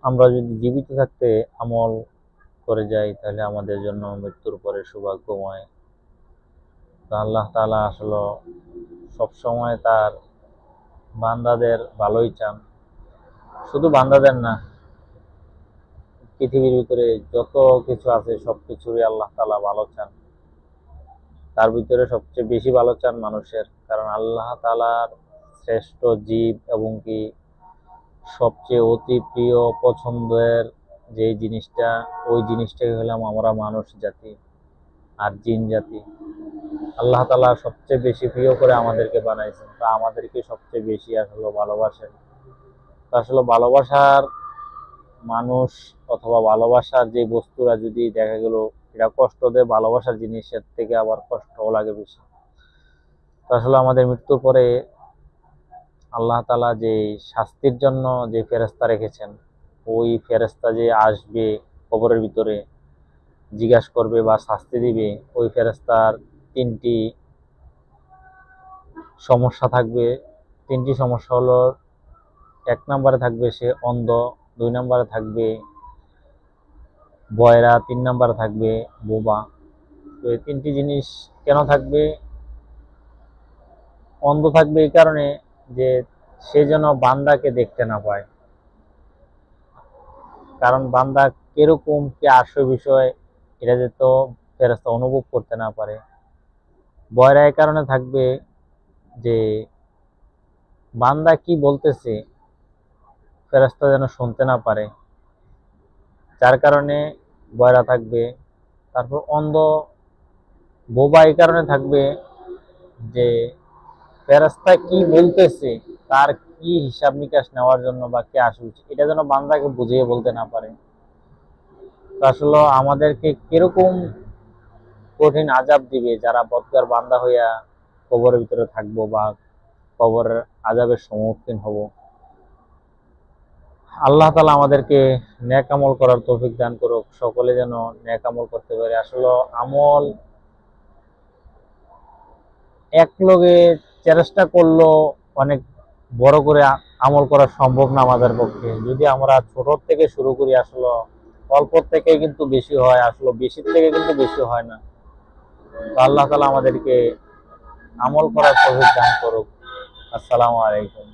আমরা যদি জীবিত থাকতে আমল করে যাই তাহলে আমাদের জন্য মৃত্যুর পরে সৌভাগ্যময়। তো আল্লাহ তাআলা আসলে সবসময় তার বান্দাদের ভালোই চান, শুধু বান্দাদের না, পৃথিবীর ভিতরে যত কিছু আছে সবকিছুরই আল্লাহ তাআলা ভালো চান। তার ভিতরে সবচেয়ে বেশি ভালো চান মানুষের, কারণ আল্লাহ তাআলার শ্রেষ্ঠ জীব এবং কি সবচেয়ে অতি প্রিয় পছন্দের যে জিনিসটা, ওই জিনিসটাই হলাম আমরা মানুষ জাতি আর জিন জাতি। আল্লাহ তাআলা সবচেয়ে বেশি প্রিয় করে আমাদেরকে বানাইছেন, তা আমাদেরকে সবচেয়ে বেশি আসলে ভালোবাসেন। তো আসলে ভালোবাসার মানুষ অথবা ভালোবাসার যে বস্তুরা যদি দেখা গেল এটা কষ্ট দেয়, ভালোবাসার জিনিসের থেকে আবার কষ্টও লাগে বেশি। তো আসলে আমাদের মৃত্যুর পরে আল্লাহ তাআলা যে শাস্তির জন্য যে ফেরেশতা রেখেছেন, ওই ফেরেশতা যে আসবে কবরের ভিতরে জিজ্ঞাসা করবে বা শাস্তি দিবে, ওই ফেরেশতার তিনটি সমস্যা থাকবে। তিনটি সমস্যা হলো, এক নম্বরে থাকবে সে অন্ধ, দুই নম্বরে থাকবে বয়রা, তিন নম্বরে থাকবে বোবা। তো এই তিনটি জিনিস কেন থাকবে? অন্ধ থাকবে এই কারণে যে সে যেন বান্দাকে দেখতে না পায়, কারণ বান্দা কিরকম কি আসল বিষয় এটা যে তো ফেরেশতা অনুভব করতে না পারে। বয়রা এই কারণে থাকবে যে বান্দা কি বলতেছে ফেরেশতা যেন শুনতে না পারে, যার কারণে বয়রা থাকবে। তারপর অন্ধ বোবা এই কারণে থাকবে যে ফেরেশতা কি বলতেছে তার কি হিসাব নিকাশ নেওয়ার জন্য বা কি আসল এটা যেন বান্দাকে বুঝিয়ে বলতে না পারে। তো আসলে আমাদেরকে কিরকম কঠিন আযাব দিবে যারা বদকার বান্দা হইয়া কবরের ভিতরে থাকবো বা কবরের আযাবের সম্মুখীন হব। আল্লাহ তাআলা আমাদেরকে নেক আমল করার তৌফিক দান করুক, সকলে যেন নেক আমল করতে পারে। আসলে আমল এক লগে চেষ্টা করলেও অনেক বড় করে আমল করা সম্ভব না আমাদের পক্ষে। যদি আমরা ছোট থেকে শুরু করি, আসলে অল্প থেকে কিন্তু বেশি হয়, আসলে বেশির থেকে কিন্তু বেশি হয় না। তো আল্লাহ তাআলা আমাদেরকে আমল করার তৌফিক দান করুক। আসসালামু আলাইকুম।